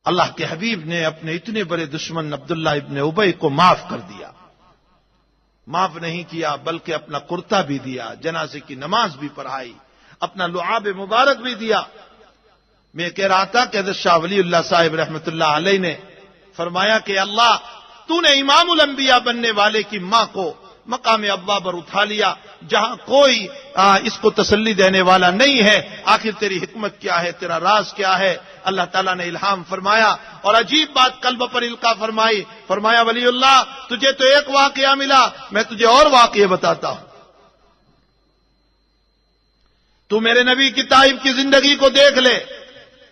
اللہ کے حبیب نے اپنے اتنے بڑے دشمن عبداللہ ابن ابی کو معاف کر دیا. معاف نہیں کیا بلکہ اپنا کرتا بھی دیا, جنازے کی نماز بھی پڑھائی, اپنا لعاب مبارک بھی دیا. میں کہہ رہا تھا کہ حضرت شاہ ولی اللہ صاحب رحمۃ اللہ علیہ نے فرمایا کہ اللہ تو نے امام الانبیاء بننے والے کی ماں کو مقام ابا پر اٹھا لیا جہاں کوئی اس کو تسلی دینے والا نہیں ہے. آخر تیری حکمت کیا ہے, تیرا راز کیا ہے؟ اللہ تعالیٰ نے الہام فرمایا اور عجیب بات قلب پر القا فرمائی. فرمایا ولی اللہ تجھے تو ایک واقعہ ملا, میں تجھے اور واقعے بتاتا ہوں. تو میرے نبی کی طائف کی زندگی کو دیکھ لے.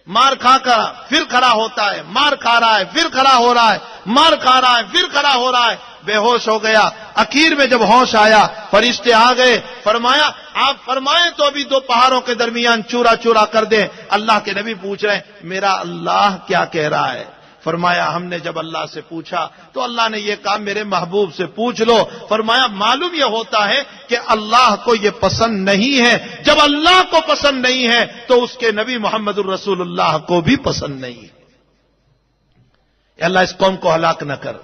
مار کھا کر پھر کھڑا ہوتا ہے, مار کھا رہا ہے پھر کھڑا ہو رہا ہے, مار کھا رہا ہے پھر کھڑا ہو رہا ہے, بے ہوش ہو گیا. اخیر میں جب ہوش آیا فرشتے آ گئے. فرمایا آپ فرمائیں تو ابھی دو پہاڑوں کے درمیان چورا چورا کر دیں. اللہ کے نبی پوچھ رہے ہیں میرا اللہ کیا کہہ رہا ہے؟ فرمایا ہم نے جب اللہ سے پوچھا تو اللہ نے یہ کہا میرے محبوب سے پوچھ لو. فرمایا معلوم یہ ہوتا ہے کہ اللہ کو یہ پسند نہیں ہے. جب اللہ کو پسند نہیں ہے تو اس کے نبی محمد الرسول اللہ کو بھی پسند نہیں ہے. اللہ اس قوم کو ہلاک نہ کر,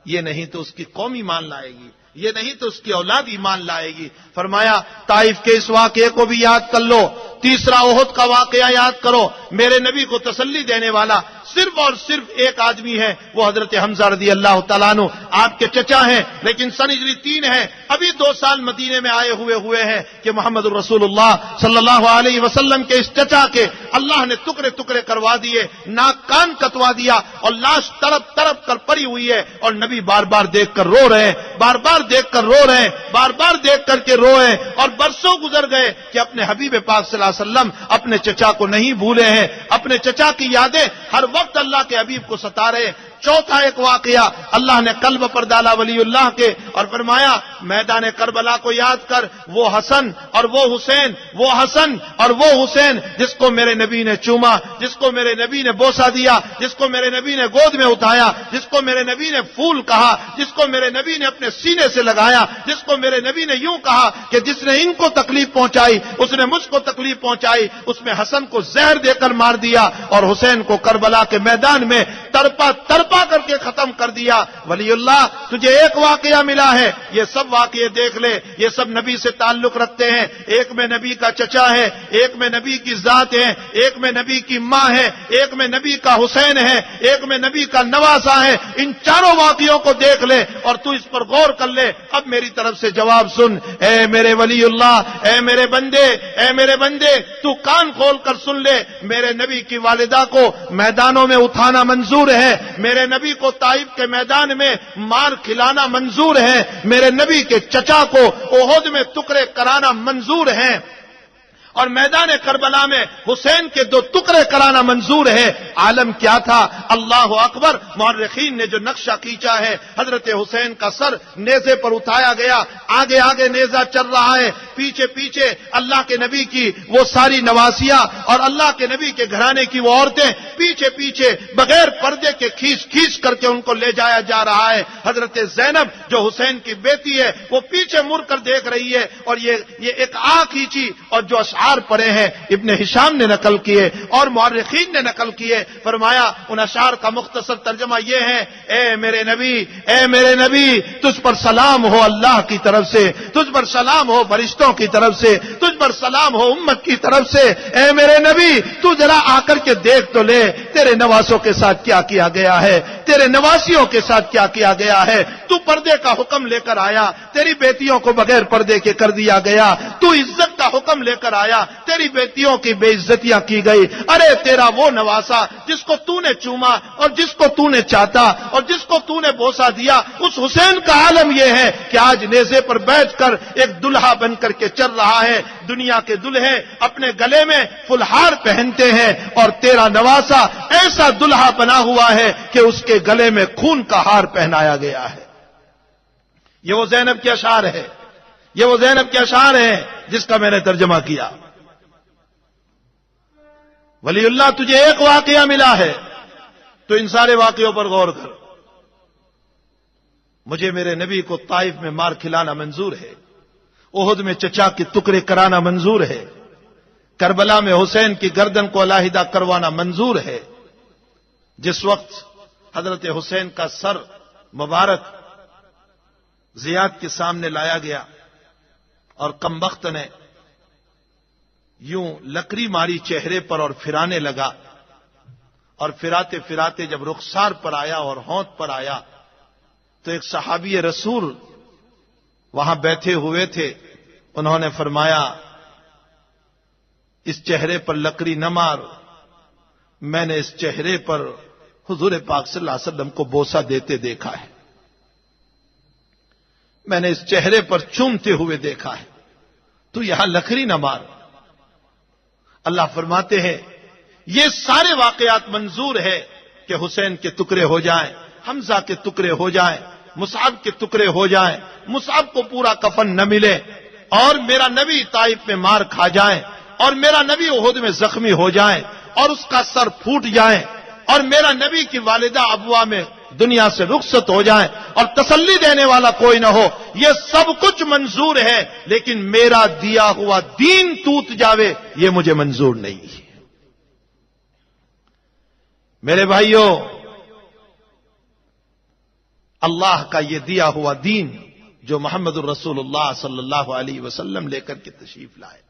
یہ نہیں تو اس کی قوم ایمان لائے گی, یہ نہیں تو اس کی اولاد ایمان لائے گی. فرمایا طائف کے اس واقعے کو بھی یاد کر لو. تیسرا احد کا واقعہ یاد کرو. میرے نبی کو تسلی دینے والا صرف اور صرف ایک آدمی ہے, وہ حضرت حمزہ رضی اللہ تعالیٰ عنہ آپ کے چچا ہیں, لیکن سن ہجری 3 ہے. ابھی 2 سال مدینے میں آئے ہوئے ہیں کہ محمد الرسول اللہ صلی اللہ علیہ وسلم کے اس چچا کے اللہ نے ٹکڑے ٹکڑے کروا دیے, ناک کان کتوا دیا اور لاش تڑپ تڑپ کر پڑی ہوئی ہے. اور نبی بار بار دیکھ کر رو رہے ہیں, بار بار دیکھ کر رو رہے ہیں, بار بار دیکھ کر کے روئے. اور برسوں گزر گئے کہ اپنے حبیب پاک صلی اللہ علیہ وسلم اپنے چچا کو نہیں بھولے ہیں. اپنے چچا کی یادیں ہر وقت اللہ کے حبیب کو ستا رہے. چوتھا ایک واقعہ اللہ نے قلب پر ڈالا ولی اللہ کے اور فرمایا میدان کربلا کو یاد کر. وہ حسن اور وہ حسین, وہ حسن اور وہ حسین جس کو میرے نبی نے چوما, جس کو میرے نبی نے بوسہ دیا, جس کو میرے نبی نے گود میں اٹھایا, جس کو میرے نبی نے پھول کہا, جس کو میرے نبی نے اپنے سینے سے لگایا, جس کو میرے نبی نے یوں کہا کہ جس نے ان کو تکلیف پہنچائی اس نے مجھ کو تکلیف پہنچائی. اس میں حسن کو زہر دے کر مار دیا اور حسین کو کربلا کے میدان میں تڑپا تڑپا کر کے ختم کر دیا. ولی اللہ تجھے ایک واقعہ ملا ہے, یہ سب واقعے دیکھ لے, یہ سب نبی سے تعلق رکھتے ہیں. ایک میں نبی کا چچا ہے, ایک میں نبی کی ذات ہے, ایک میں نبی کی ماں ہے, ایک میں نبی کا حسین ہے, ایک میں نبی کا نواسا ہے. ان چاروں واقعوں کو دیکھ لے اور تو اس پر غور کر لے. اب میری طرف سے جواب سن, اے میرے ولی اللہ, اے میرے بندے, اے میرے بندے, تو کان کھول کر سن لے. میرے نبی کی والدہ کو میدانوں میں اٹھانا منظور ہے, میرے نبی کو طائف کے میدان میں مار کھلانا منظور ہے, میرے نبی کے چچا کو احد میں ٹکڑے کرانا منظور ہے, اور میدان کربلا میں حسین کے 2 ٹکڑے کرانا منظور ہے. عالم کیا تھا؟ اللہ اکبر. مورخین نے جو نقشہ کھینچا ہے, حضرت حسین کا سر نیزے پر اٹھایا گیا, آگے آگے نیزہ چل رہا ہے, پیچھے پیچھے اللہ کے نبی کی وہ ساری نواسیاں اور اللہ کے نبی کے گھرانے کی وہ عورتیں پیچھے پیچھے بغیر پردے کے کھینچ کھینچ کر کے ان کو لے جایا جا رہا ہے. حضرت زینب جو حسین کی بیٹی ہے وہ پیچھے مڑ کر دیکھ رہی ہے, اور یہ ایک آنکھ کھینچی اور جو اشعار پڑے ہیں ابن ہشام نے نقل کیے اور مورخین نے نقل کیے. فرمایا ان اشعار کا مختصر ترجمہ یہ ہے, اے میرے نبی, اے میرے نبی, تجھ پر سلام ہو اللہ کی طرف سے, تجھ پر سلام ہو فرشتوں کی طرف سے, تجھ پر سلام ہو امت کی طرف سے. اے میرے نبی تو ذرا آ کر کے دیکھ تو لے تیرے نواسوں کے ساتھ کیا کیا گیا ہے, تیرے نواسیوں کے ساتھ کیا کیا گیا ہے. تو پردے کا حکم لے کر آیا, تیری بیٹیوں کو بغیر پردے کے کر دیا گیا. تو عزت کا حکم لے کر آیا, تیری بیٹیوں کی بے عزتیاں کی گئی. ارے تیرا وہ نواسا جس کو تو نے چوما اور جس کو تو نے چاہتا اور جس کو تو نے بوسا دیا, اس حسین کا عالم یہ ہے کہ آج نیزے پر بیٹھ کر ایک دلہا بن کر کے چل رہا ہے. دنیا کے دلہے اپنے گلے میں فلہار پہنتے ہیں اور تیرا نواسا ایسا دلہا بنا ہوا ہے کہ اس کے گلے میں خون کا ہار پہنایا گیا ہے. یہ وہ زینب کے اشعار ہے, یہ وہ زینب کے اشعار ہیں جس کا میں نے ترجمہ کیا. ولی اللہ تجھے ایک واقعہ ملا ہے تو ان سارے واقعوں پر غور کر. مجھے میرے نبی کو طائف میں مار کھلانا منظور ہے, احد میں چچا کے ٹکڑے کرانا منظور ہے, کربلا میں حسین کی گردن کو علیحدہ کروانا منظور ہے, جس وقت حضرت حسین کا سر مبارک زیاد کے سامنے لایا گیا اور کمبخت نے یوں لکڑی ماری چہرے پر اور پھرانے لگا، اور پھراتے پھراتے جب رخسار پر آیا اور ہونٹ پر آیا تو ایک صحابی رسول وہاں بیٹھے ہوئے تھے، انہوں نے فرمایا اس چہرے پر لکڑی نہ مار، میں نے اس چہرے پر حضور پاک صلی اللہ علیہ وسلم کو بوسہ دیتے دیکھا ہے، میں نے اس چہرے پر چومتے ہوئے دیکھا ہے، تو یہاں لکڑی نہ مار۔ اللہ فرماتے ہیں یہ سارے واقعات منظور ہے کہ حسین کے ٹکڑے ہو جائیں، حمزہ کے ٹکڑے ہو جائیں، مصعب کے ٹکڑے ہو جائیں، مصعب کو پورا کفن نہ ملے، اور میرا نبی طائف میں مار کھا جائیں، اور میرا نبی احد میں زخمی ہو جائیں اور اس کا سر پھوٹ جائیں، اور میرا نبی کی والدہ ابوا میں دنیا سے رخصت ہو جائیں اور تسلی دینے والا کوئی نہ ہو، یہ سب کچھ منظور ہے، لیکن میرا دیا ہوا دین ٹوٹ جاوے یہ مجھے منظور نہیں ہے۔ میرے بھائیوں، اللہ کا یہ دیا ہوا دین جو محمد الرسول اللہ صلی اللہ علیہ وسلم لے کر کے تشریف لائے،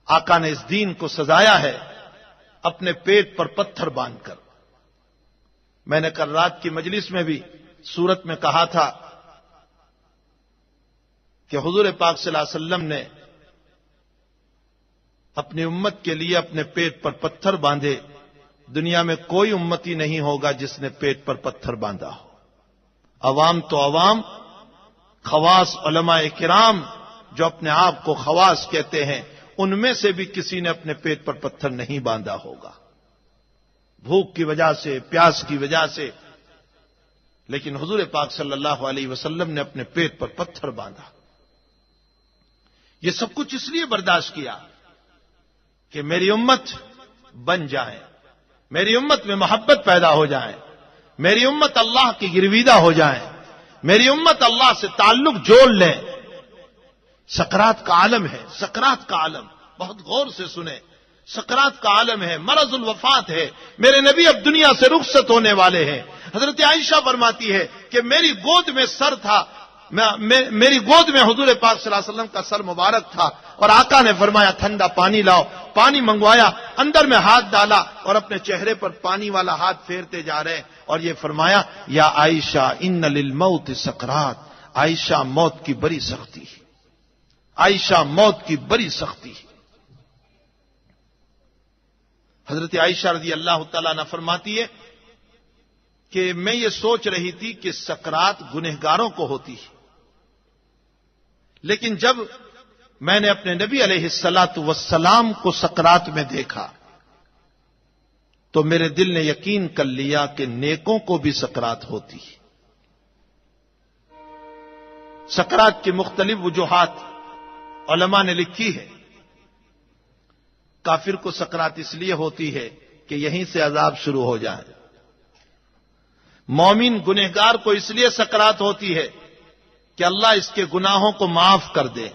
آقا نے اس دین کو سجایا ہے اپنے پیٹ پر پتھر باندھ کر۔ میں نے کل رات کی مجلس میں بھی سورت میں کہا تھا کہ حضور پاک صلی اللہ علیہ وسلم نے اپنی امت کے لیے اپنے پیٹ پر پتھر باندھے، دنیا میں کوئی امتی نہیں ہوگا جس نے پیٹ پر پتھر باندھا ہو۔ عوام تو عوام، خواص علماء کرام جو اپنے آپ کو خواص کہتے ہیں، ان میں سے بھی کسی نے اپنے پیٹ پر پتھر نہیں باندھا ہوگا، بھوک کی وجہ سے، پیاس کی وجہ سے، لیکن حضور پاک صلی اللہ علیہ وسلم نے اپنے پیٹ پر پتھر باندھا۔ یہ سب کچھ اس لیے برداشت کیا کہ میری امت بن جائے، میری امت میں محبت پیدا ہو جائے، میری امت اللہ کی گرویدہ ہو جائے، میری امت اللہ سے تعلق جوڑ لے۔ سکرات کا عالم ہے، سکرات کا عالم، بہت غور سے سنیں، سکرات کا عالم ہے، مرض الوفات ہے، میرے نبی اب دنیا سے رخصت ہونے والے ہیں۔ حضرت عائشہ فرماتی ہے کہ میری گود میں سر تھا، میری گود میں حضور پاک صلی اللہ علیہ وسلم کا سر مبارک تھا، اور آقا نے فرمایا ٹھنڈا پانی لاؤ، پانی منگوایا، اندر میں ہاتھ ڈالا اور اپنے چہرے پر پانی والا ہاتھ پھیرتے جا رہے، اور یہ فرمایا یا عائشہ ان للموت سکرات، عائشہ موت کی بڑی سختی ہے، عائشہ موت کی بڑی سختی ہے۔ حضرت عائشہ رضی اللہ تعالیٰ عنہ فرماتی ہے کہ میں یہ سوچ رہی تھی کہ سکرات گنہگاروں کو ہوتی ہے، لیکن جب میں نے اپنے نبی علیہ الصلاۃ والسلام کو سکرات میں دیکھا تو میرے دل نے یقین کر لیا کہ نیکوں کو بھی سکرات ہوتی ہے۔ سکرات کی مختلف وجوہات علماء نے لکھی ہے۔ کافر کو سکرات اس لیے ہوتی ہے کہ یہیں سے عذاب شروع ہو جائے، مومن گنہگار کو اس لیے سکرات ہوتی ہے کہ اللہ اس کے گناہوں کو معاف کر دے،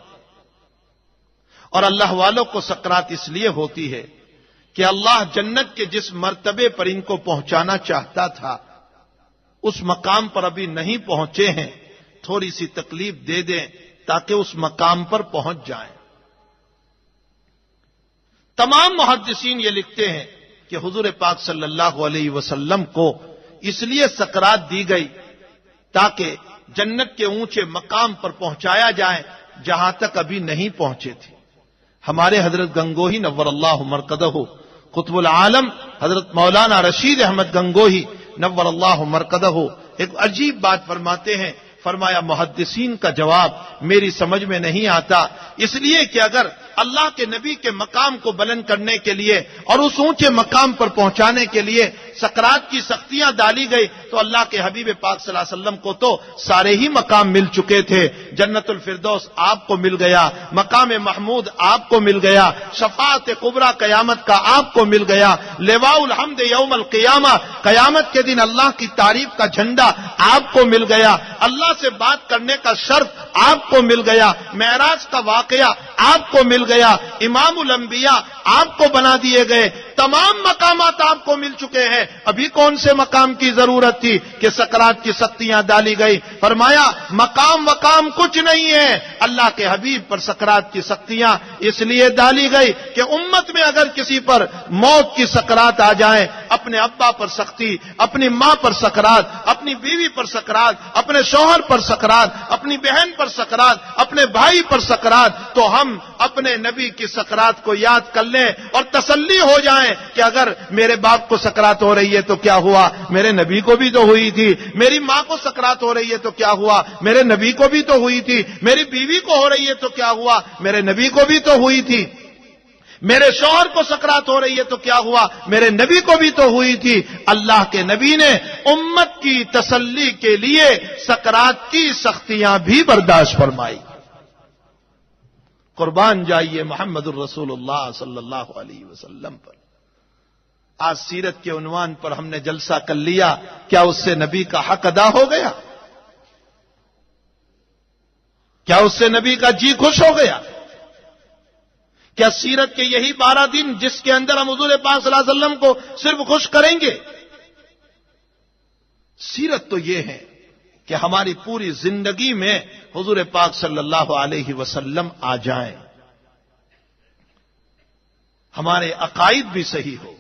اور اللہ والوں کو سکرات اس لیے ہوتی ہے کہ اللہ جنت کے جس مرتبے پر ان کو پہنچانا چاہتا تھا اس مقام پر ابھی نہیں پہنچے ہیں، تھوڑی سی تکلیف دے دیں تاکہ اس مقام پر پہنچ جائیں۔ تمام محدثین یہ لکھتے ہیں کہ حضور پاک صلی اللہ علیہ وسلم کو اس لیے سکرات دی گئی تاکہ جنت کے اونچے مقام پر پہنچایا جائے جہاں تک ابھی نہیں پہنچے تھے۔ ہمارے حضرت گنگوہی نور اللہ مرقدہ قطب العالم حضرت مولانا رشید احمد گنگوہی نور اللہ مرقدہ ایک عجیب بات فرماتے ہیں، فرمایا محدثین کا جواب میری سمجھ میں نہیں آتا، اس لیے کہ اگر اللہ کے نبی کے مقام کو بلند کرنے کے لیے اور اس اونچے مقام پر پہنچانے کے لیے سکرات کی سختیاں ڈالی گئی تو اللہ کے حبیب پاک صلی اللہ علیہ وسلم کو تو سارے ہی مقام مل چکے تھے، جنت الفردوس آپ کو مل گیا، مقام محمود آپ کو مل گیا، شفاعت کبریٰ قیامت کا آپ کو مل گیا، لواء الحمد یوم القیامہ قیامت کے دن اللہ کی تعریف کا جھنڈا آپ کو مل گیا، اللہ سے بات کرنے کا شرف آپ کو مل گیا، معراج کا واقعہ آپ کو مل گیا، امام الانبیاء آپ کو بنا دیے گئے، تمام مقامات آپ کو مل چکے ہیں، ابھی کون سے مقام کی ضرورت تھی کہ سکرات کی سختیاں ڈالی گئی؟ فرمایا مقام وقام کچھ نہیں ہے، اللہ کے حبیب پر سکرات کی سختیاں اس لیے ڈالی گئی کہ امت میں اگر کسی پر موت کی سکرات آ جائیں، اپنے ابا پر سختی، اپنی ماں پر سکرات، اپنی بیوی پر سکرات، اپنے شوہر پر سکرات، اپنی بہن پر سکرات، اپنے بھائی پر سکرات، تو ہم اپنے نبی کی سکرات کو یاد کر لیں اور تسلی ہو جائیں کہ اگر میرے باپ کو سکرات ہو رہی ہے تو کیا ہوا، میرے نبی کو بھی تو ہوئی تھی، میری ماں کو سکرات ہو رہی ہے تو کیا ہوا، میرے نبی کو بھی تو ہوئی تھی، میری بیوی کو ہو رہی ہے تو کیا ہوا، میرے نبی کو بھی تو ہوئی تھی، میرے شوہر کو سکرات ہو رہی ہے تو کیا ہوا، میرے نبی کو بھی تو ہوئی تھی۔ اللہ کے نبی نے امت کی تسلی کے لیے سکرات کی سختیاں بھی برداشت فرمائی۔ قربان جائیے محمد الرسول اللہ صلی اللہ علیہ وسلم پر۔ آج سیرت کے عنوان پر ہم نے جلسہ کر لیا، کیا اس سے نبی کا حق ادا ہو گیا؟ کیا اس سے نبی کا جی خوش ہو گیا؟ کیا سیرت کے یہی 12 دن جس کے اندر ہم حضور پاک صلی اللہ علیہ وسلم کو صرف خوش کریں گے؟ سیرت تو یہ ہے کہ ہماری پوری زندگی میں حضور پاک صلی اللہ علیہ وسلم آ جائیں، ہمارے عقائد بھی صحیح ہو،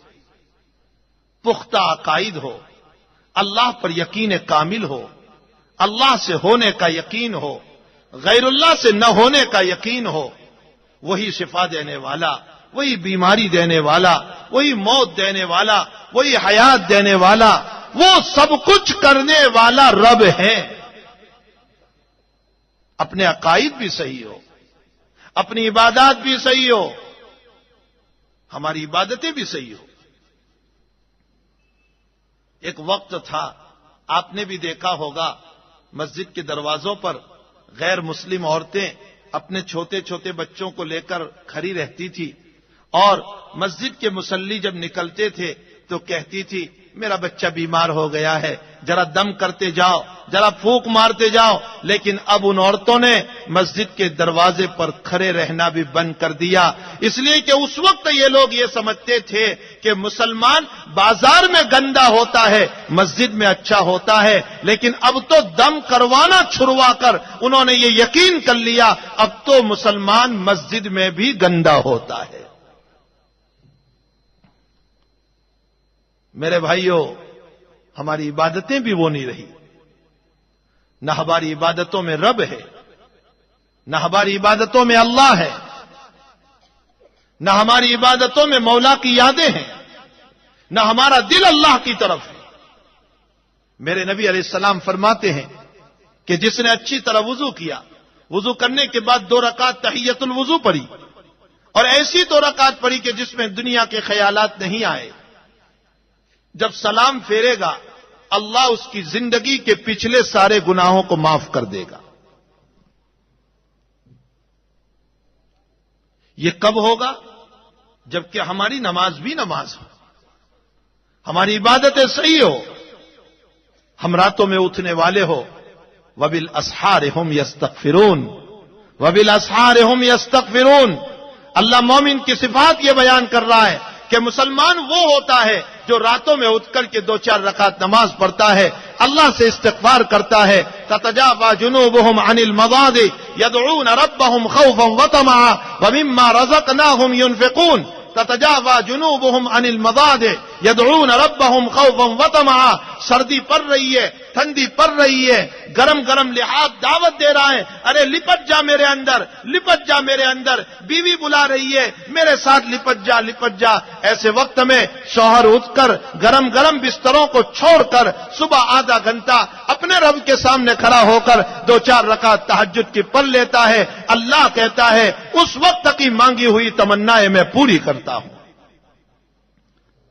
پختہ عقائد ہو، اللہ پر یقین کامل ہو، اللہ سے ہونے کا یقین ہو، غیر اللہ سے نہ ہونے کا یقین ہو، وہی شفا دینے والا، وہی بیماری دینے والا، وہی موت دینے والا، وہی حیات دینے والا، وہ سب کچھ کرنے والا رب ہے۔ اپنے عقائد بھی صحیح ہو، اپنی عبادات بھی صحیح ہو، ہماری عبادتیں بھی صحیح ہو۔ ایک وقت تھا، آپ نے بھی دیکھا ہوگا، مسجد کے دروازوں پر غیر مسلم عورتیں اپنے چھوٹے چھوٹے بچوں کو لے کر کھڑی رہتی تھی، اور مسجد کے مصلی جب نکلتے تھے تو کہتی تھی میرا بچہ بیمار ہو گیا ہے، ذرا دم کرتے جاؤ، ذرا پھونک مارتے جاؤ۔ لیکن اب ان عورتوں نے مسجد کے دروازے پر کھڑے رہنا بھی بند کر دیا، اس لیے کہ اس وقت یہ لوگ یہ سمجھتے تھے کہ مسلمان بازار میں گندا ہوتا ہے، مسجد میں اچھا ہوتا ہے، لیکن اب تو دم کروانا چھڑوا کر انہوں نے یہ یقین کر لیا اب تو مسلمان مسجد میں بھی گندا ہوتا ہے۔ میرے بھائیوں، ہماری عبادتیں بھی وہ نہیں رہی، نہ ہماری عبادتوں میں رب ہے، نہ ہماری عبادتوں میں اللہ ہے، نہ ہماری عبادتوں میں مولا کی یادیں ہیں، نہ ہمارا دل اللہ کی طرف ہے۔ میرے نبی علیہ السلام فرماتے ہیں کہ جس نے اچھی طرح وضو کیا، وضو کرنے کے بعد 2 رکعت تحیت الوضو پڑھی، اور ایسی 2 رکعت پڑھی کہ جس میں دنیا کے خیالات نہیں آئے، جب سلام پھیرے گا اللہ اس کی زندگی کے پچھلے سارے گناہوں کو معاف کر دے گا۔ یہ کب ہوگا؟ جبکہ ہماری نماز بھی نماز ہو، ہماری عبادتیں صحیح ہو، ہم راتوں میں اٹھنے والے ہو۔ وَبِالْأَسْحَارِ هُمْ يَسْتَغْفِرُونَ وَبِالْأَسْحَارِ هُمْ يَسْتَغْفِرُونَ۔ اللہ مومن کی صفات یہ بیان کر رہا ہے کہ مسلمان وہ ہوتا ہے جو راتوں میں اٹھ کر کے 2-4 رکعت نماز پڑھتا ہے، اللہ سے استغفار کرتا ہے۔ تتجافى جنوبهم عن المضاجع يدعون ربهم خوفا وطمعا ومما رزقناهم ينفقون۔ تتجافى جنوبهم عن المضاجع يدعون ربهم خوفا وطمعا۔ سردی پڑ رہی ہے، ٹھنڈی پڑ رہی ہے، گرم گرم لحاظ دعوت دے رہا ہے، ارے لپٹ جا میرے اندر، لپٹ جا میرے اندر، بیوی بلا رہی ہے میرے ساتھ لپٹ جا لپٹ جا۔ ایسے وقت میں شوہر اٹھ کر گرم گرم بستروں کو چھوڑ کر صبح آدھا گھنٹہ اپنے رب کے سامنے کھڑا ہو کر 2-4 رکعت تہجد کی پڑھ لیتا ہے۔ اللہ کہتا ہے اس وقت کی مانگی ہوئی تمنائیں میں پوری کرتا ہوں۔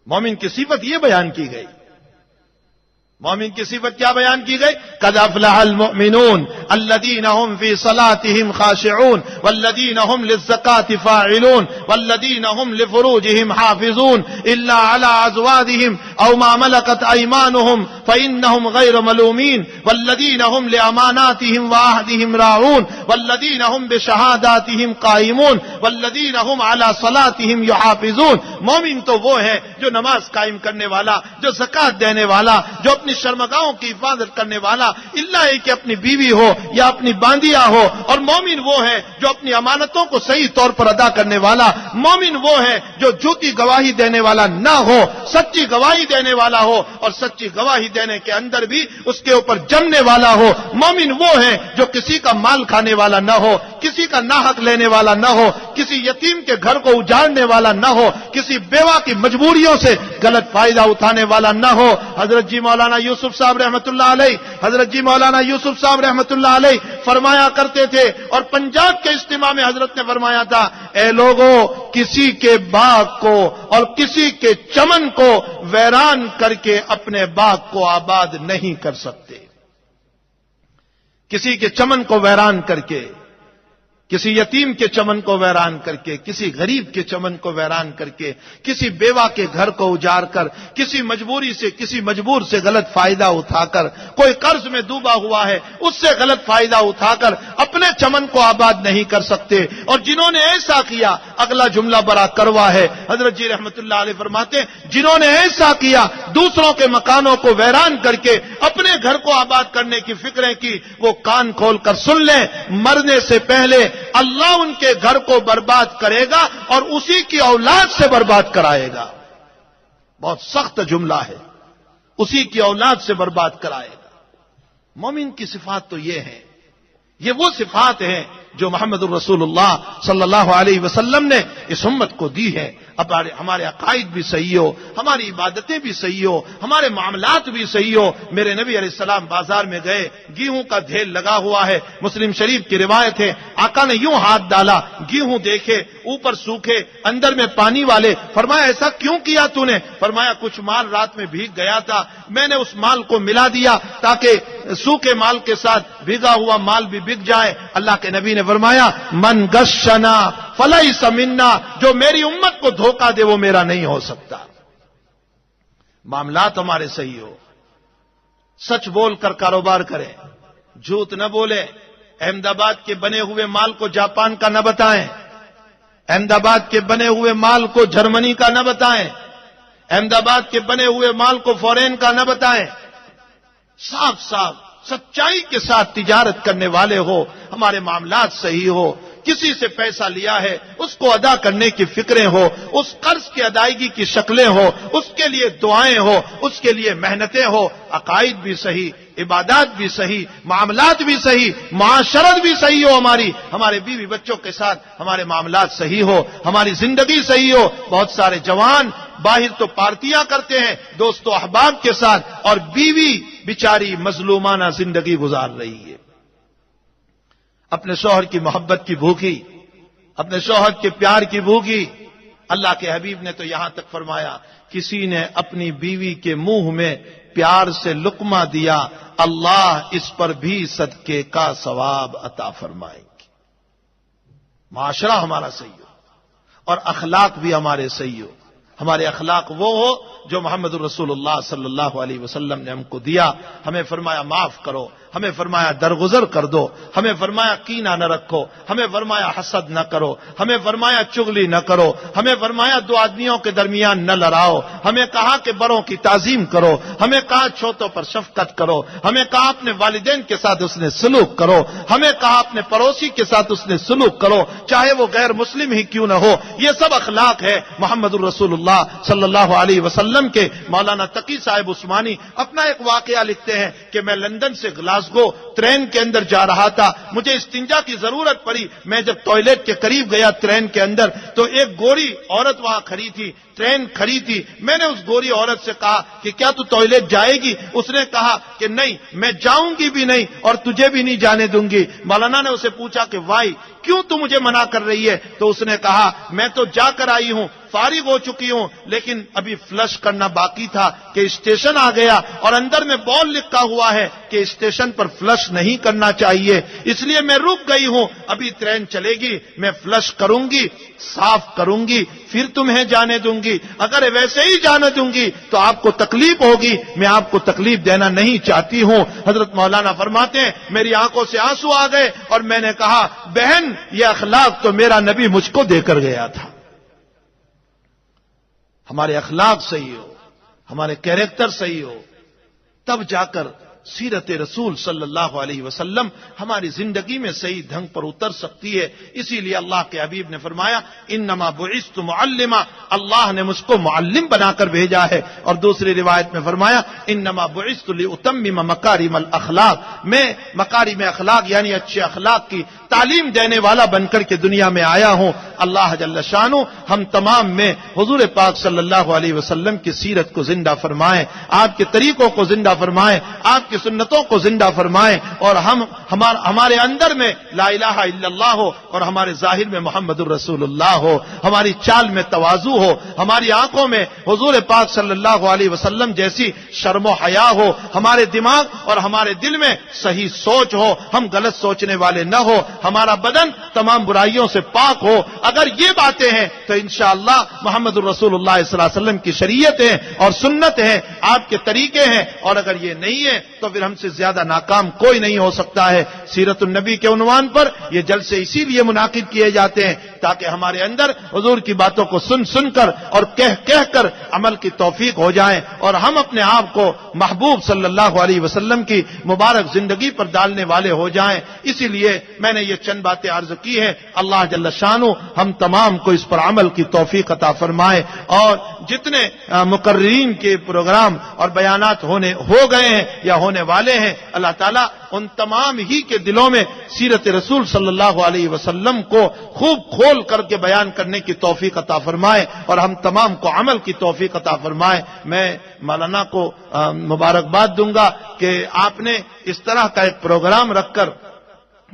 مومن کی صفت یہ بیان کی گئی۔ مومن کی صفت کیا بیان کی گئی؟ قد افلح المؤمنون الذين هم في صلاتهم خاشعون والذين هم للزكاة فاعلون والذين هم لفروجهم حافظون إلا على أزواجهم او ما ملكت ايمانهم فانهم غير ملومين والذين هم لاماناتهم وعهدهم راعون والذين هم بشهاداتهم قائمون والذين هم على صلاتهم يحافظون. مومن تو وہ ہے جو نماز قائم کرنے والا، جو زکات دینے والا، جو اپنی شرمگاہوں کی حفاظت کرنے والا، اللہ ہے کہ اپنی بیوی ہو یا اپنی باندیا ہو. اور مومن وہ ہے جو اپنی امانتوں کو صحیح طور پر ادا کرنے والا. مومن وہ ہے جو جھوٹی گواہی دینے والا نہ ہو، سچی گواہی دینے والا ہو، اور سچی گواہی دینے کے اندر بھی اس کے اوپر جمنے والا ہو. مومن وہ ہے جو کسی کا مال کھانے والا نہ ہو، کسی کا ناحق لینے والا نہ ہو، کسی یتیم کے گھر کو اجاڑنے والا نہ ہو، کسی بیوہ کی مجبوریوں سے غلط فائدہ اٹھانے والا نہ ہو. حضرت جی مولانا یوسف صاحب رحمۃ اللہ علیہ، حضرت جی مولانا یوسف صاحب رحمۃ اللہ علیہ فرمایا کرتے تھے، اور پنجاب کے اجتماع میں حضرت نے فرمایا تھا، اے لوگوں، کسی کے باغ کو اور کسی کے چمن کو ویران کر کے اپنے باغ کو آباد نہیں کر سکتے. کسی کے چمن کو ویران کر کے، کسی یتیم کے چمن کو ویران کر کے، کسی غریب کے چمن کو ویران کر کے، کسی بیوہ کے گھر کو اجاڑ کر، کسی مجبوری سے، کسی مجبور سے غلط فائدہ اٹھا کر، کوئی قرض میں ڈوبا ہوا ہے اس سے غلط فائدہ اٹھا کر اپنے چمن کو آباد نہیں کر سکتے. اور جنہوں نے ایسا کیا، اگلا جملہ بڑا کروا ہے، حضرت جی رحمت اللہ علیہ فرماتے ہیں، جنہوں نے ایسا کیا، دوسروں کے مکانوں کو ویران کر کے اپنے گھر کو آباد کرنے کی فکریں کی، وہ کان کھول کر سن لیں، مرنے سے پہلے اللہ ان کے گھر کو برباد کرے گا اور اسی کی اولاد سے برباد کرائے گا. بہت سخت جملہ ہے، اسی کی اولاد سے برباد کرائے گا. مومن کی صفات تو یہ ہے، یہ وہ صفات ہیں جو محمد الرسول اللہ صلی اللہ علیہ وسلم نے اس امت کو دی ہے. اب ہمارے عقائد بھی صحیح ہو، ہماری عبادتیں بھی صحیح ہو، ہمارے معاملات بھی صحیح ہو. میرے نبی علیہ السلام بازار میں گئے، گیہوں کا ڈھیر لگا ہوا ہے، مسلم شریف کی روایت ہے، آقا نے یوں ہاتھ ڈالا، گیہوں دیکھے اوپر سوکھے اندر میں پانی والے. فرمایا ایسا کیوں کیا تو نے؟ فرمایا کچھ مال رات میں بھیگ گیا تھا، میں نے اس مال کو ملا دیا تاکہ سوکھے مال کے ساتھ بھیگا ہوا مال بھی بک جائے. اللہ کے نبی نے فرمایا من غشنا فلیس منا، جو میری امت کو دھوکہ دے وہ میرا نہیں ہو سکتا. معاملات ہمارے صحیح ہو، سچ بول کر کاروبار کریں، جھوٹ نہ بولیں. احمد آباد کے بنے ہوئے مال کو جاپان کا نہ بتائیں، احمد آباد کے بنے ہوئے مال کو جرمنی کا نہ بتائیں، احمد آباد کے بنے ہوئے مال کو فورین کا نہ بتائیں. صاف صاف سچائی کے ساتھ تجارت کرنے والے ہو، ہمارے معاملات صحیح ہو. کسی سے پیسہ لیا ہے اس کو ادا کرنے کی فکریں ہو، اس قرض کی ادائیگی کی شکلیں ہو، اس کے لیے دعائیں ہو، اس کے لیے محنتیں ہو. عقائد بھی صحیح، عبادات بھی صحیح، معاملات بھی صحیح، معاشرت بھی صحیح ہو، ہمارے بیوی بچوں کے ساتھ ہمارے معاملات صحیح ہو، ہماری زندگی صحیح ہو. بہت سارے جوان باہر تو پارٹیاں کرتے ہیں دوست و احباب کے ساتھ، اور بیوی بیچاری مظلومانہ زندگی گزار رہی ہے، اپنے شوہر کی محبت کی بھوکی، اپنے شوہر کے پیار کی بھوکی. اللہ کے حبیب نے تو یہاں تک فرمایا، کسی نے اپنی بیوی کے منہ میں پیار سے لقمہ دیا، اللہ اس پر بھی صدقے کا ثواب عطا فرمائیں گے. معاشرہ ہمارا صحیح ہو اور اخلاق بھی ہمارے صحیح ہو. ہمارے اخلاق وہ ہو جو محمد الرسول اللہ صلی اللہ علیہ وسلم نے ہم کو دیا. ہمیں فرمایا معاف کرو، ہمیں فرمایا درگزر کر دو، ہمیں فرمایا کینہ نہ رکھو، ہمیں فرمایا حسد نہ کرو، ہمیں فرمایا چغلی نہ کرو، ہمیں فرمایا دو آدمیوں کے درمیان نہ لڑاؤ، ہمیں کہا کہ بڑوں کی تعظیم کرو، ہمیں کہا چھوٹوں پر شفقت کرو، ہمیں کہا اپنے والدین کے ساتھ اس نے سلوک کرو، ہمیں کہا اپنے پڑوسی کے ساتھ اس نے سلوک کرو، چاہے وہ غیر مسلم ہی کیوں نہ ہو. یہ سب اخلاق ہے محمد الرسول اللہ صلی اللہ علیہ وسلم کے. مولانا تقی صاحب عثمانی اپنا ایک واقعہ لکھتے ہیں کہ میں لندن سے گلاسگو ٹرین کے اندر جا رہا تھا، مجھے استنجا کی ضرورت پڑی. میں جب ٹوائلٹ کے قریب گیا ٹرین کے اندر تو ایک گوری عورت وہاں کھڑی تھی، ٹرین کھڑی تھی. میں نے اس گوری عورت سے کہا کہ کیا تو ٹوائلٹ جائے گی؟ اس نے کہا کہ نہیں، میں جاؤں گی بھی نہیں اور تجھے بھی نہیں جانے دوں گی. مولانا نے اسے پوچھا کہ وائی، کیوں تو مجھے منع کر رہی ہے؟ تو اس نے کہا میں تو جا کر آئی ہوں، فارغ ہو چکی ہوں، لیکن ابھی فلش کرنا باقی تھا کہ اسٹیشن آ گیا اور اندر میں بورڈ لکھا ہوا ہے کہ اسٹیشن پر فلش نہیں کرنا چاہیے، اس لیے میں رک گئی ہوں. ابھی ٹرین چلے گی، میں فلش کروں گی، صاف کروں گی پھر تمہیں جانے دوں گی، اگر ویسے ہی جانے دوں گی تو آپ کو تکلیف ہوگی، میں آپ کو تکلیف دینا نہیں چاہتی ہوں۔ حضرت مولانا فرماتے ہیں میری آنکھوں سے آنسو آ گئے اور میں نے کہا بہن یہ اخلاق تو میرا نبی مجھ کو دے کر گیا تھا۔ ہمارے اخلاق صحیح ہو، ہمارے کیریکٹر صحیح ہو، تب جا کر سیرت رسول صلی اللہ علیہ وسلم ہماری زندگی میں صحیح ڈھنگ پر اتر سکتی ہے۔ اسی لیے اللہ کے حبیب نے فرمایا انما بعثت معلما، اللہ نے مجھ کو معلم بنا کر بھیجا ہے، اور دوسری روایت میں فرمایا انما بعثت لاتمم مکارم الاخلاق، میں مکارم اخلاق یعنی اچھے اخلاق کی تعلیم دینے والا بن کر کے دنیا میں آیا ہوں۔ اللہ جل شانہ ہم تمام میں حضور پاک صلی اللہ علیہ وسلم کی سیرت کو زندہ فرمائیں، آپ کے طریقوں کو زندہ فرمائیں، آپ کی سنتوں کو زندہ فرمائیں، اور ہمارے اندر میں لا الہ الا اللہ ہو اور ہمارے ظاہر میں محمد الرسول اللہ ہو، ہماری چال میں تواضع ہو، ہماری آنکھوں میں حضور پاک صلی اللہ علیہ وسلم جیسی شرم و حیا ہو، ہمارے دماغ اور ہمارے دل میں صحیح سوچ ہو، ہم غلط سوچنے والے نہ ہو، ہمارا بدن تمام برائیوں سے پاک ہو۔ اگر یہ باتیں ہیں تو انشاءاللہ محمد الرسول اللہ صلی اللہ علیہ وسلم کی شریعت ہے اور سنت ہے، آپ کے طریقے ہیں، اور اگر یہ نہیں ہے تو پھر ہم سے زیادہ ناکام کوئی نہیں ہو سکتا ہے۔ سیرت النبی کے عنوان پر یہ جلسے اسی لیے منعقد کیے جاتے ہیں تاکہ ہمارے اندر حضور کی باتوں کو سن کر اور کہہ کر عمل کی توفیق ہو جائیں، اور ہم اپنے آپ کو محبوب صلی اللہ علیہ وسلم کی مبارک زندگی پر ڈالنے والے ہو جائیں۔ اسی لیے میں نے یہ چند باتیں عرض کی ہیں، اللہ جل شانہ ہم تمام کو اس پر عمل کی توفیق عطا فرمائے، اور جتنے مقررین کے پروگرام اور بیانات ہو گئے ہیں یا ہونے والے ہیں، اللہ تعالیٰ ان تمام ہی کے دلوں میں سیرت رسول صلی اللہ علیہ وسلم کو خوب کھول کر کے بیان کرنے کی توفیق عطا فرمائے، اور ہم تمام کو عمل کی توفیق عطا فرمائے۔ میں مولانا کو مبارکباد دوں گا کہ آپ نے اس طرح کا ایک پروگرام رکھ کر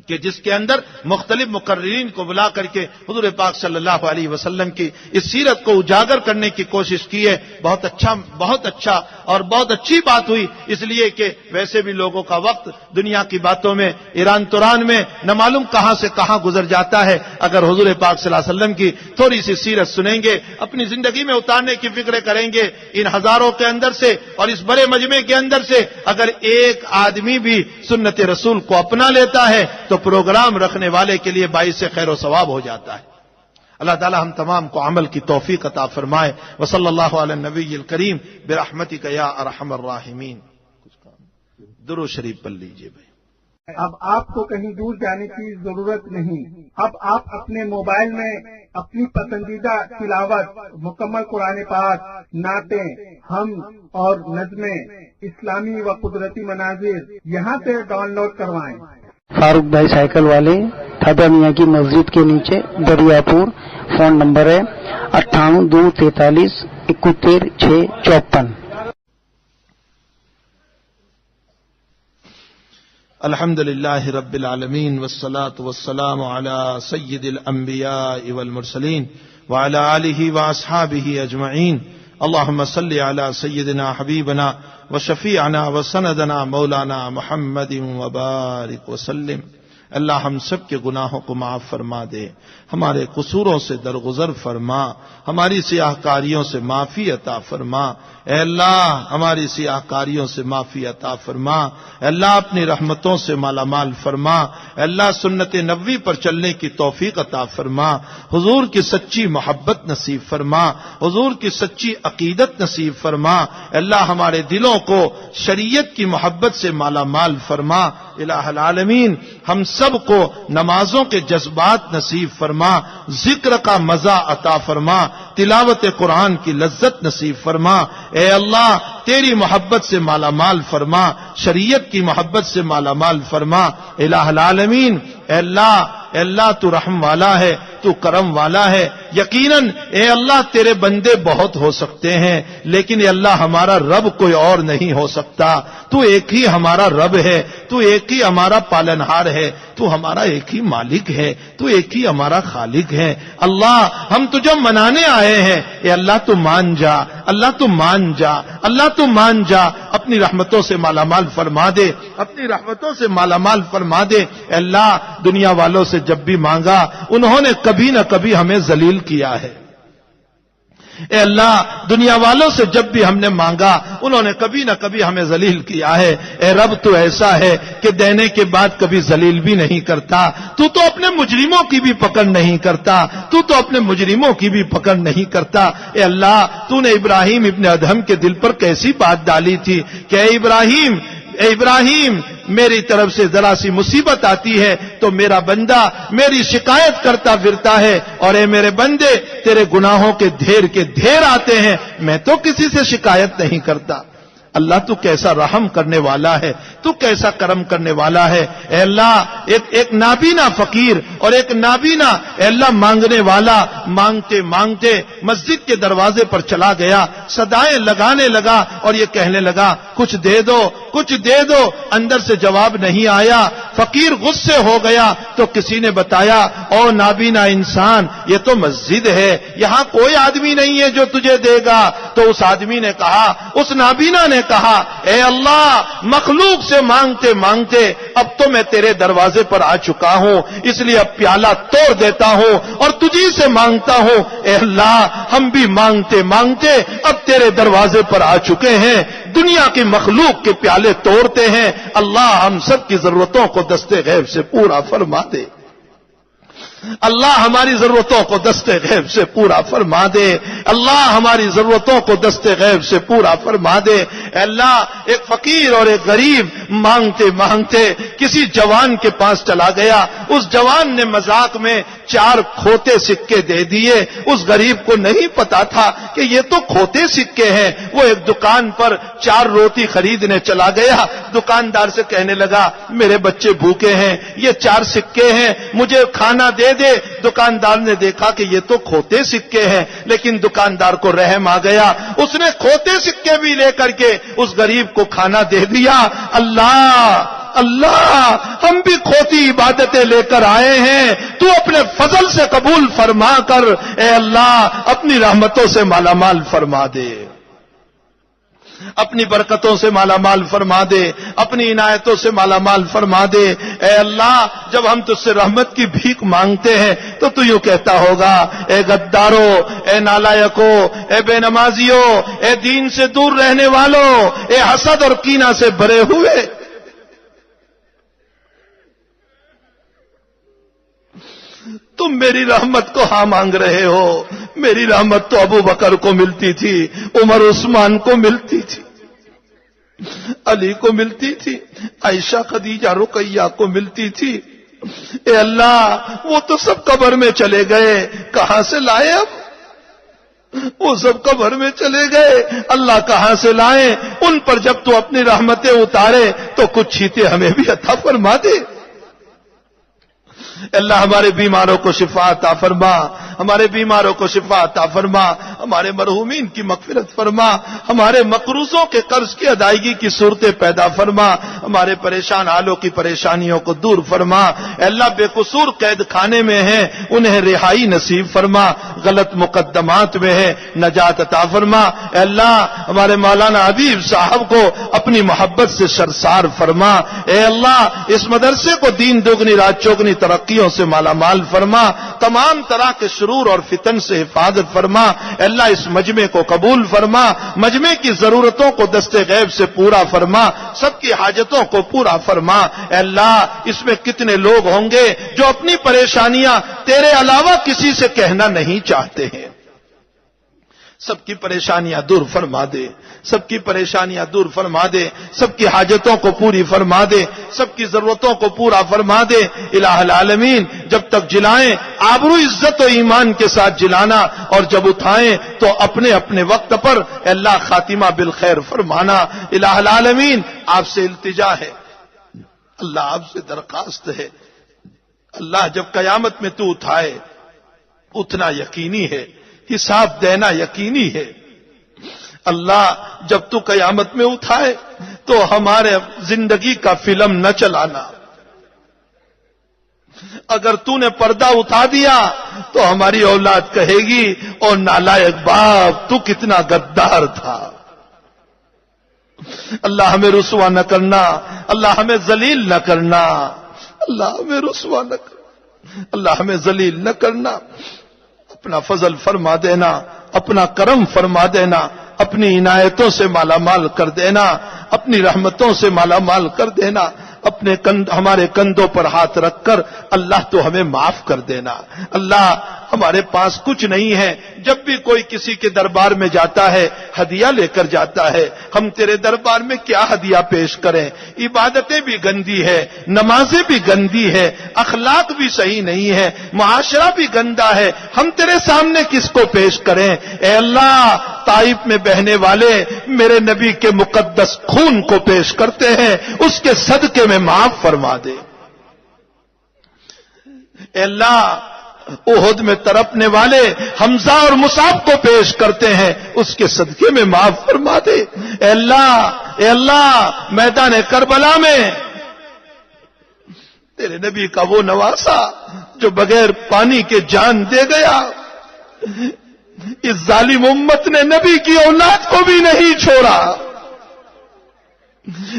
کہ جس کے اندر مختلف مقررین کو بلا کر کے حضور پاک صلی اللہ علیہ وسلم کی اس سیرت کو اجاگر کرنے کی کوشش کی ہے، بہت اچھا اور بہت اچھی بات ہوئی، اس لیے کہ ویسے بھی لوگوں کا وقت دنیا کی باتوں میں ایران توران میں نہ معلوم کہاں سے کہاں گزر جاتا ہے۔ اگر حضور پاک صلی اللہ علیہ وسلم کی تھوڑی سی سیرت سنیں گے، اپنی زندگی میں اتارنے کی فکر کریں گے، ان ہزاروں کے اندر سے اور اس بڑے مجمع کے اندر سے اگر ایک آدمی بھی سنت رسول کو اپنا لیتا ہے تو پروگرام رکھنے والے کے لیے باعث خیر و ثواب ہو جاتا ہے۔ اللہ تعالی ہم تمام کو عمل کی توفیق عطا فرمائے۔ وصلی اللہ علی النبی الکریم برحمتک یا ارحم الراحمین۔ درود شریف پڑھ لیجئے بھائی۔ اب آپ کو کہیں دور جانے کی ضرورت نہیں، اب آپ اپنے موبائل میں اپنی پسندیدہ تلاوت، مکمل قرآن پاک، نعتیں، ہم اور نظمیں، اسلامی و قدرتی مناظر یہاں سے ڈاؤن لوڈ کروائیں۔ فاروق بھائی سائیکل والے، تھادا میاں کی مسجد کے نیچے، دریا پور۔ فون نمبر ہے 58 243 71 654۔ الحمد للہ رب العالمین والصلاة والسلام علی سید الانبیاء والمرسلین وعلی آلہ واصحابہ اجمعین۔ اللہم صلی علی سیدنا حبیبنا وشفیعنا وسندنا مولانا محمد وبارک وسلم۔ اللہ ہم سب کے گناہوں کو معاف فرما دے، ہمارے قصوروں سے درگزر فرما، ہماری سیاہ کاریوں سے معافی عطا فرما۔ اے اللہ ہماری سیاہ کاریوں سے معافی عطا فرما، اے اللہ اپنی رحمتوں سے مالا مال فرما، اے اللہ سنت نبوی پر چلنے کی توفیق عطا فرما، حضور کی سچی محبت نصیب فرما، حضور کی سچی عقیدت نصیب فرما، اے اللہ ہمارے دلوں کو شریعت کی محبت سے مالا مال فرما۔ الہ العالمین ہم سب کو نمازوں کے جذبات نصیب فرما، ذکر کا مزہ عطا فرما، تلاوت قرآن کی لذت نصیب فرما۔ اے اللہ تیری محبت سے مالا مال فرما، شریعت کی محبت سے مالا مال فرما۔ الہ العالمین اے اللہ تو رحم والا ہے، تو کرم والا ہے۔ یقیناً اے اللہ تیرے بندے بہت ہو سکتے ہیں، لیکن اے اللہ ہمارا رب کوئی اور نہیں ہو سکتا۔ تو ایک ہی ہمارا رب ہے، تو ایک ہی ہمارا پالنہار ہے، تو ہمارا ایک ہی مالک ہے، تو ایک ہی ہمارا خالق ہے۔ اللہ ہم تجھے منانے آئے ہیں، اے اللہ تو مان جا، اللہ تو مان جا، اللہ تو مان جا۔ اپنی رحمتوں سے مالا مال فرما دے، اپنی رحمتوں سے مالا مال فرما دے۔ اے اللہ دنیا والوں سے جب بھی مانگا انہوں نے کبھی نہ کبھی ہمیں ذلیل کیا ہے۔ اے اللہ دنیا والوں سے جب بھی ہم نے مانگا انہوں نے کبھی نہ کبھی ہمیں ذلیل کیا ہے۔ اے رب تو ایسا ہے کہ دینے کے بعد کبھی ذلیل بھی نہیں کرتا، تو اپنے مجرموں کی بھی پکڑ نہیں کرتا، تو اپنے مجرموں کی بھی پکڑ نہیں کرتا۔ اے اللہ تو نے ابراہیم ابن ادہم کے دل پر کیسی بات ڈالی تھی کہ اے ابراہیم میری طرف سے ذرا سی مصیبت آتی ہے تو میرا بندہ میری شکایت کرتا پھرتا ہے، اور اے میرے بندے تیرے گناہوں کے ڈھیر آتے ہیں، میں تو کسی سے شکایت نہیں کرتا۔ اللہ تو کیسا رحم کرنے والا ہے، تو کیسا کرم کرنے والا ہے۔ اے اللہ ایک نابینا فقیر اور ایک نابینا اے اللہ مانگنے والا مانگتے مانگتے مسجد کے دروازے پر چلا گیا، صدائیں لگانے لگا اور یہ کہنے لگا کچھ دے دو کچھ دے دو، اندر سے جواب نہیں آیا۔ فقیر غصے ہو گیا تو کسی نے بتایا او نابینا انسان یہ تو مسجد ہے، یہاں کوئی آدمی نہیں ہے جو تجھے دے گا۔ تو اس آدمی نے کہا، اس نابینا نے کہا اے اللہ مخلوق سے مانگتے مانگتے اب تو میں تیرے دروازے پر آ چکا ہوں، اس لیے اب پیالہ توڑ دیتا ہوں اور تجھی سے مانگتا ہوں۔ اے اللہ ہم بھی مانگتے مانگتے اب تیرے دروازے پر آ چکے ہیں، دنیا کی مخلوق کے پیالے توڑتے ہیں۔ اللہ ہم سب کی ضرورتوں کو دستے غیب سے پورا فرما دے، اللہ ہماری ضرورتوں کو دستے غیب سے پورا فرما دے، اللہ ہماری ضرورتوں کو دستے غیب سے پورا فرما دے۔ اے اللہ ایک فقیر اور ایک غریب مانگتے مانگتے کسی جوان کے پاس چلا گیا، اس جوان نے مذاق میں 4 کھوتے سکے دے دیے۔ اس غریب کو نہیں پتا تھا کہ یہ تو کھوتے سکے ہیں۔ وہ ایک دکان پر 4 روٹی خریدنے چلا گیا، دکاندار سے کہنے لگا میرے بچے بھوکے ہیں، یہ 4 سکے ہیں مجھے کھانا دے دے۔ دکاندار نے دیکھا کہ یہ تو کھوتے سکے ہیں، لیکن دکاندار کو رحم آ گیا، اس نے کھوتے سکے بھی لے کر کے اس غریب کو کھانا دے دیا۔ اللہ ہم بھی کھوتی عبادتیں لے کر آئے ہیں، تو اپنے فضل سے قبول فرما کر اے اللہ اپنی رحمتوں سے مالا مال فرما دے، اپنی برکتوں سے مالا مال فرما دے، اپنی عنایتوں سے مالا مال فرما دے۔ اے اللہ جب ہم تجھ سے رحمت کی بھیک مانگتے ہیں تو یوں کہتا ہوگا اے غدارو، اے نالائکو، اے بے نمازیو، اے دین سے دور رہنے والوں، اے حسد اور کینہ سے بھرے ہوئے، تم میری رحمت کو ہاں مانگ رہے ہو۔ میری رحمت تو ابو بکر کو ملتی تھی، عمر عثمان کو ملتی تھی، علی کو ملتی تھی، عائشہ خدیجہ رقیہ کو ملتی تھی۔ اے اللہ وہ تو سب قبر میں چلے گئے، کہاں سے لائے اب؟ وہ سب قبر میں چلے گئے، اللہ کہاں سے لائیں؟ ان پر جب تو اپنی رحمتیں اتارے تو کچھ چیتے ہمیں بھی عطا فرما دے۔ اللہ ہمارے بیماروں کو شفا عطا فرما، ہمارے بیماروں کو شفا عطا فرما، ہمارے مرحومین کی مغفرت فرما، ہمارے مقروضوں کے قرض کی ادائیگی کی صورتیں پیدا فرما، ہمارے پریشان حالوں کی پریشانیوں کو دور فرما۔ اے اللہ بے قصور قید خانے میں ہیں انہیں رہائی نصیب فرما، غلط مقدمات میں ہے نجات عطا فرما۔ اے اللہ ہمارے مولانا حبیب صاحب کو اپنی محبت سے سرسار فرما۔ اے اللہ اس مدرسے کو دین دوگنی رات چوگنی ترقیوں سے مالا مال فرما، تمام طرح کے شرور اور فتن سے حفاظت فرما۔ اے اللہ اس مجمع کو قبول فرما، مجمع کی ضرورتوں کو دستے غیب سے پورا فرما، سب کی حاجتوں کو پورا فرما۔ اے اللہ اس میں کتنے لوگ ہوں گے جو اپنی پریشانیاں تیرے علاوہ کسی سے کہنا نہیں چاہتے ہیں، سب کی پریشانیاں دور فرما دے، سب کی پریشانیاں دور فرما دے، سب کی حاجتوں کو پوری فرما دے، سب کی ضرورتوں کو پورا فرما دے۔ الہ العالمین جب تک جلائیں آبرو عزت و ایمان کے ساتھ جلانا، اور جب اٹھائیں تو اپنے اپنے وقت پر اللہ خاتمہ بالخیر فرمانا۔ الہ العالمین آپ سے التجا ہے، اللہ آپ سے درخواست ہے، اللہ جب قیامت میں تو اٹھائے اتنا یقینی ہے، حساب دینا یقینی ہے۔ اللہ جب تو قیامت میں اٹھائے تو ہمارے زندگی کا فلم نہ چلانا، اگر تو نے پردہ اٹھا دیا تو ہماری اولاد کہے گی اور نالائق باپ تو کتنا غدار تھا۔ اللہ ہمیں رسوا نہ کرنا، اللہ ہمیں ذلیل نہ کرنا، اللہ ہمیں رسوا نہ کرنا، اللہ ہمیں ذلیل نہ کرنا، اپنا فضل فرما دینا، اپنا کرم فرما دینا، اپنی عنایتوں سے مالا مال کر دینا، اپنی رحمتوں سے مالا مال کر دینا، اپنے ہمارے کندھوں پر ہاتھ رکھ کر اللہ تو ہمیں معاف کر دینا۔ اللہ ہمارے پاس کچھ نہیں ہے، جب بھی کوئی کسی کے دربار میں جاتا ہے ہدیہ لے کر جاتا ہے، ہم تیرے دربار میں کیا ہدیہ پیش کریں؟ عبادتیں بھی گندی ہے، نمازیں بھی گندی ہے، اخلاق بھی صحیح نہیں ہے، معاشرہ بھی گندا ہے، ہم تیرے سامنے کس کو پیش کریں؟ اے اللہ، طائف میں بہنے والے میرے نبی کے مقدس خون کو پیش کرتے ہیں، اس کے صدقے میں معاف فرما دے۔ اے اللہ، احد میں تڑپنے والے حمزہ اور مصعب کو پیش کرتے ہیں، اس کے صدقے میں معاف فرما دے۔ اے اللہ، میدان کربلا میں تیرے نبی کا وہ نواسا جو بغیر پانی کے جان دے گیا، اس ظالم امت نے نبی کی اولاد کو بھی نہیں چھوڑا۔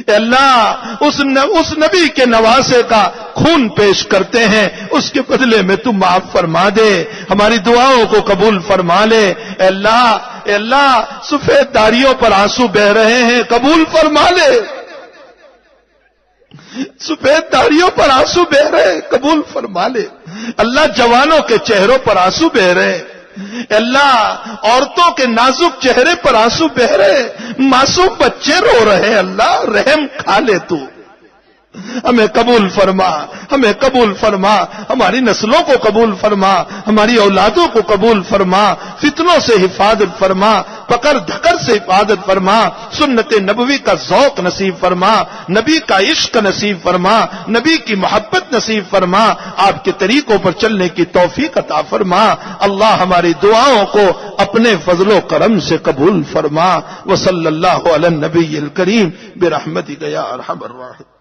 اے اللہ، اس نبی کے نواسے کا خون پیش کرتے ہیں، اس کے بدلے میں تم معاف فرما دے، ہماری دعاؤں کو قبول فرما لے۔ اے اللہ، سفید داڑھیوں پر آنسو بہ رہے ہیں، قبول فرما لے۔ سفید داڑھیوں پر آنسو بہ رہے ہیں، قبول فرما لے۔ اللہ، جوانوں کے چہروں پر آنسو بہ رہے ہیں، اللہ، عورتوں کے نازک چہرے پر آنسو بہ رہے، معصوم بچے رو رہے، اللہ رحم کھا لے تو، ہمیں قبول فرما، ہمیں قبول فرما، ہماری نسلوں کو قبول فرما، ہماری اولادوں کو قبول فرما، فتنوں سے حفاظت فرما، پکڑ دھکڑ سے حفاظت فرما، سنت نبوی کا ذوق نصیب فرما، نبی کا عشق نصیب فرما، نبی کی محبت نصیب فرما، آپ کے طریقوں پر چلنے کی توفیق عطا فرما۔ اللہ ہماری دعاؤں کو اپنے فضل و کرم سے قبول فرما۔ وصلی اللہ علی النبی الکریم برحمتک یا ارحم الراحمین۔